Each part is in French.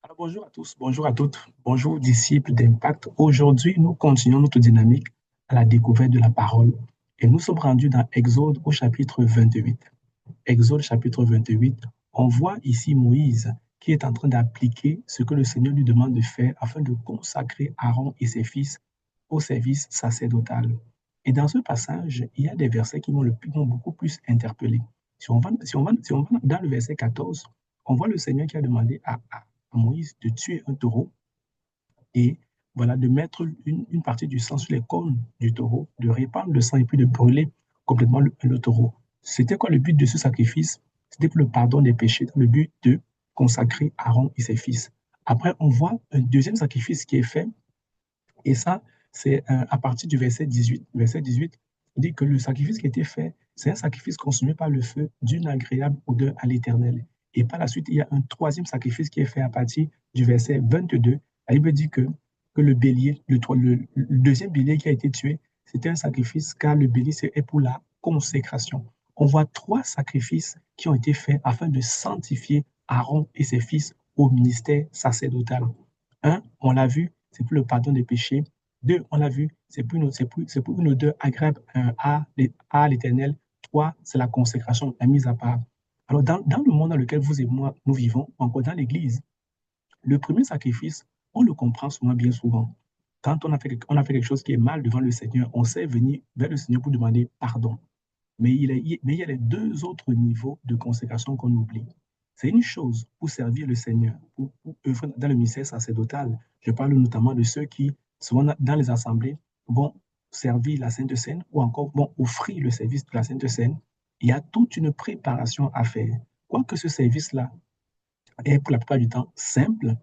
Alors, bonjour à tous, bonjour à toutes, bonjour disciples d'Impact. Aujourd'hui, nous continuons notre dynamique à la découverte de la parole et nous sommes rendus dans Exode au chapitre 28. Exode chapitre 28, on voit ici Moïse qui est en train d'appliquer ce que le Seigneur lui demande de faire afin de consacrer Aaron et ses fils au service sacerdotal. Et dans ce passage, il y a des versets qui m'ont beaucoup plus interpellé. Si on va dans le verset 14, on voit le Seigneur qui a demandé à Moïse de tuer un taureau et voilà, de mettre une partie du sang sur les cônes du taureau, de répandre le sang et puis de brûler complètement le taureau. C'était quoi le but de ce sacrifice? C'était pour le pardon des péchés, dans le but de consacrer Aaron et ses fils. Après, on voit un deuxième sacrifice qui est fait, et ça, c'est à partir du verset 18. Verset 18 dit que le sacrifice qui a été fait, c'est un sacrifice consumé par le feu d'une agréable odeur à l'Éternel. Et par la suite, il y a un troisième sacrifice qui est fait à partir du verset 22. La Bible dit que le bélier, le deuxième bélier qui a été tué, c'était un sacrifice car le bélier, c'est pour la consécration. On voit trois sacrifices qui ont été faits afin de sanctifier Aaron et ses fils au ministère sacerdotal. Un, on l'a vu, c'est pour le pardon des péchés. Deux, on l'a vu, c'est pour une odeur agréable à l'Éternel. Trois, c'est la consécration, la mise à part. Alors, dans le monde dans lequel vous et moi, nous vivons, encore dans l'Église, le premier sacrifice, on le comprend souvent, bien souvent. Quand on a fait quelque chose qui est mal devant le Seigneur, on sait venir vers le Seigneur pour demander pardon. Mais il y a les deux autres niveaux de consécration qu'on oublie. C'est une chose pour servir le Seigneur, pour œuvrer dans le ministère sacerdotal. Je parle notamment de ceux qui, souvent dans les assemblées, vont servir la Sainte Seine ou encore vont offrir le service de la Sainte Seine. Il y a toute une préparation à faire. Quoique ce service-là est pour la plupart du temps simple,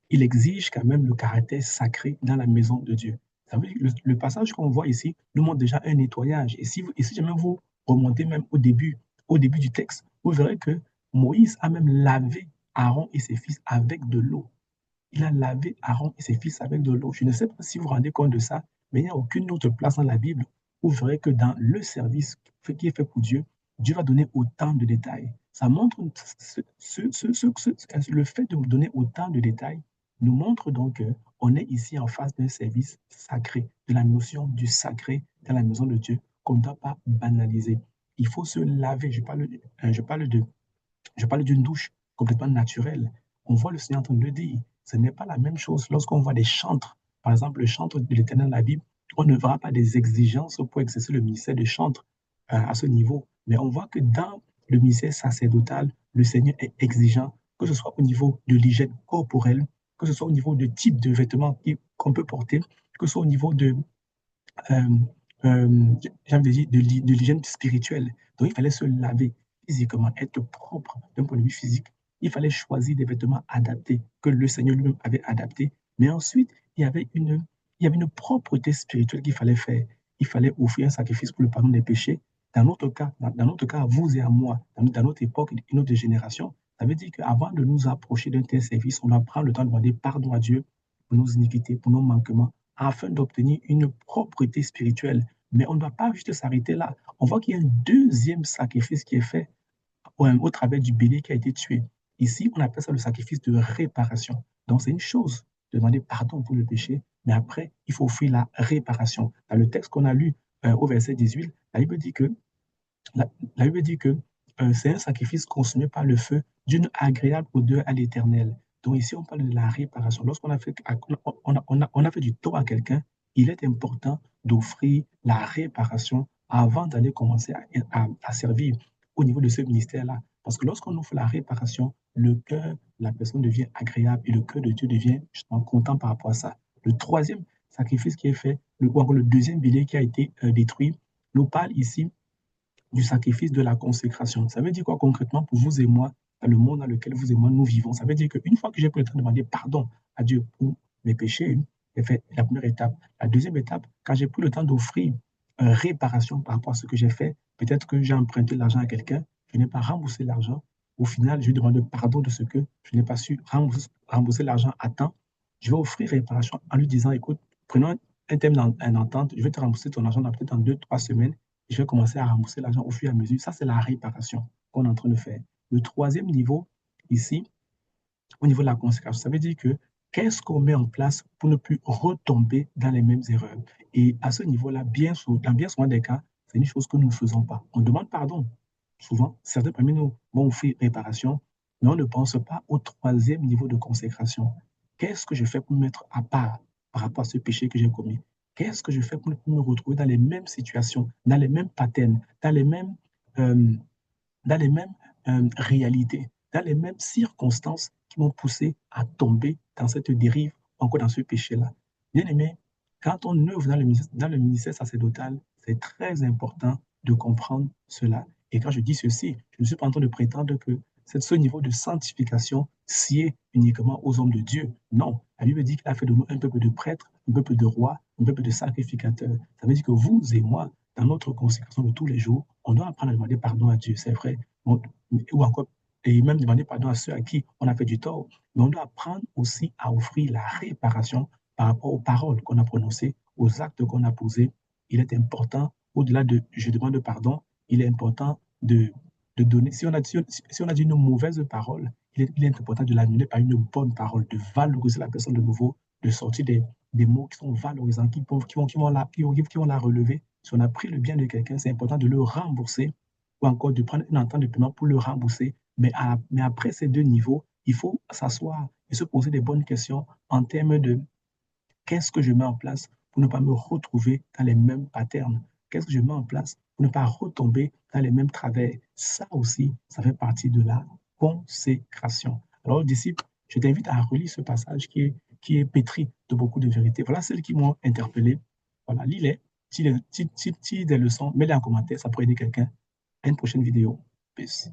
il exige quand même le caractère sacré dans la maison de Dieu. Ça veut dire que le passage qu'on voit ici nous montre déjà un nettoyage. Et si jamais vous remontez même au début du texte, vous verrez que Moïse a même lavé Aaron et ses fils avec de l'eau. Il a lavé Aaron et ses fils avec de l'eau. Je ne sais pas si vous vous rendez compte de ça, mais il n'y a aucune autre place dans la Bible où vous verrez que dans le service qui est fait pour Dieu, Dieu va donner autant de détails. Ça montre le fait de donner autant de détails nous montre donc qu'on est ici en face d'un service sacré, de la notion du sacré dans la maison de Dieu qu'on ne doit pas banaliser. Il faut se laver. Je parle d'une douche complètement naturelle. On voit le Seigneur en train de le dire. Ce n'est pas la même chose lorsqu'on voit des chantres. Par exemple, le chantre de l'Éternel dans la Bible, on ne verra pas des exigences pour exercer le ministère de chantre à ce niveau. Mais on voit que dans le ministère sacerdotal, le Seigneur est exigeant, que ce soit au niveau de l'hygiène corporelle, que ce soit au niveau de type de vêtements qu'on peut porter, que ce soit au niveau euh, j'ai envie de dire, de l'hygiène spirituelle. Donc, il fallait se laver physiquement, être propre d'un point de vue physique. Il fallait choisir des vêtements adaptés, que le Seigneur lui-même avait adaptés. Mais ensuite, il y avait une propreté spirituelle qu'il fallait faire. Il fallait offrir un sacrifice pour le pardon des péchés. Dans notre cas, à vous et à moi, dans notre époque et notre génération, ça veut dire qu'avant de nous approcher d'un tel service, on doit prendre le temps de demander pardon à Dieu pour nos iniquités, pour nos manquements, afin d'obtenir une propreté spirituelle. Mais on ne doit pas juste s'arrêter là. On voit qu'il y a un deuxième sacrifice qui est fait au travers du bélier qui a été tué. Ici, on appelle ça le sacrifice de réparation. Donc, c'est une chose de demander pardon pour le péché, mais après, il faut offrir la réparation. Dans le texte qu'on a lu au verset 18, la Bible dit que, la Bible dit que c'est un sacrifice consumé par le feu d'une agréable odeur à l'Éternel. Donc ici, on parle de la réparation. Lorsqu'on a fait, on a fait du tort à quelqu'un, il est important d'offrir la réparation avant d'aller commencer à servir au niveau de ce ministère-là. Parce que lorsqu'on offre la réparation, le cœur de la personne devient agréable et le cœur de Dieu devient justement content par rapport à ça. Le troisième sacrifice qui est fait, ou encore le deuxième bélier qui a été détruit, nous parle ici du sacrifice de la consécration. Ça veut dire quoi concrètement pour vous et moi, dans le monde dans lequel vous et moi nous vivons? Ça veut dire qu'une fois que j'ai pris le temps de demander pardon à Dieu pour mes péchés, j'ai fait la première étape. La deuxième étape, quand j'ai pris le temps d'offrir réparation par rapport à ce que j'ai fait, peut-être que j'ai emprunté l'argent à quelqu'un, je n'ai pas remboursé l'argent. Au final, je demande pardon de ce que je n'ai pas su rembourser l'argent à temps. Je vais offrir réparation en lui disant, écoute, prenons un thème d'entente, je vais te rembourser ton argent peut-être dans 2, 3 semaines. Je vais commencer à rembourser l'argent au fur et à mesure. Ça, c'est la réparation qu'on est en train de faire. Le troisième niveau, ici, au niveau de la consécration. Ça veut dire que qu'est-ce qu'on met en place pour ne plus retomber dans les mêmes erreurs? Et à ce niveau-là, dans bien souvent des cas, c'est une chose que nous ne faisons pas. On demande pardon. Souvent, certains parmi nous vont offrir réparation, mais on ne pense pas au troisième niveau de consécration. Qu'est-ce que je fais pour me mettre à part par rapport à ce péché que j'ai commis? Qu'est-ce que je fais pour ne plus me retrouver dans les mêmes situations, dans les mêmes patterns, euh, dans les mêmes réalités, dans les mêmes circonstances qui m'ont poussé à tomber dans cette dérive, encore dans ce péché-là. Bien aimé, quand on œuvre dans le ministère sacerdotal, c'est très important de comprendre cela. Et quand je dis ceci, je ne suis pas en train de prétendre que c'est ce niveau de sanctification sied uniquement aux hommes de Dieu. Non, la Bible dit qu'il a fait de nous un peuple de prêtres, un peuple de rois, un peuple de sacrificateurs. Ça veut dire que vous et moi, dans notre consécration de tous les jours, on doit apprendre à demander pardon à Dieu, c'est vrai. Ou encore, et même demander pardon à ceux à qui on a fait du tort. Mais on doit apprendre aussi à offrir la réparation par rapport aux paroles qu'on a prononcées, aux actes qu'on a posés. Il est important, au-delà de je demande pardon, il est important de donner. Si on a dit une mauvaise parole, il est important de l'annuler par une bonne parole, de valoriser la personne de nouveau, de sortir des mots qui sont valorisants, qui vont la relever. Si on a pris le bien de quelqu'un, c'est important de le rembourser ou encore de prendre une entente de paiement pour le rembourser. Mais après ces deux niveaux, il faut s'asseoir et se poser des bonnes questions en termes de qu'est-ce que je mets en place pour ne pas me retrouver dans les mêmes patterns? Qu'est-ce que je mets en place pour ne pas retomber dans les mêmes travers? Ça aussi, ça fait partie de la consécration. Alors, disciple, je t'invite à relire ce passage qui est pétri de beaucoup de vérités. Voilà celles qui m'ont interpellé. Voilà, lis-les, tire des leçons, mets-les en commentaire, ça pourrait aider quelqu'un. À une prochaine vidéo. Peace.